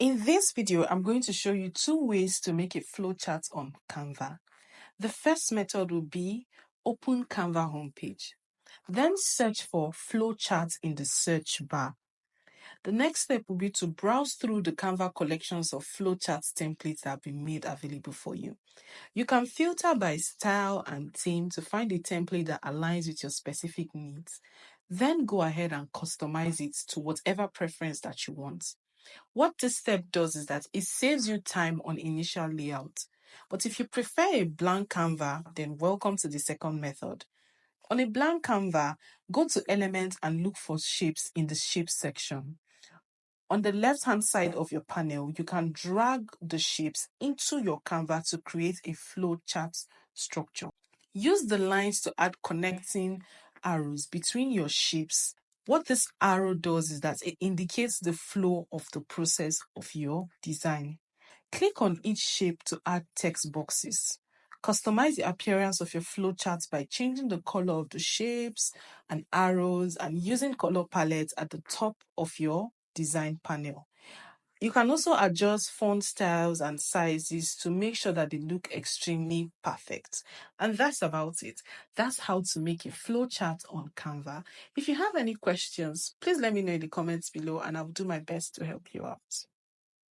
In this video, I'm going to show you two ways to make a flowchart on Canva. The first method will be open Canva homepage. Then search for flowchart in the search bar. The next step will be to browse through the Canva collections of flowchart templates that have been made available for you. You can filter by style and theme to find a template that aligns with your specific needs. Then go ahead and customize it to whatever preference that you want. What this step does is that it saves you time on initial layout. But if you prefer a blank Canva, then welcome to the second method. On a blank Canva, go to Elements and look for shapes in the Shapes section. On the left-hand side of your panel, you can drag the shapes into your Canva to create a flowchart structure. Use the lines to add connecting arrows between your shapes. What this arrow does is that it indicates the flow of the process of your design. Click on each shape to add text boxes. Customize the appearance of your flowchart by changing the color of the shapes and arrows and using color palettes at the top of your design panel. You can also adjust font styles and sizes to make sure that they look extremely perfect. And that's about it. That's how to make a flowchart on Canva. If you have any questions, please let me know in the comments below and I'll do my best to help you out.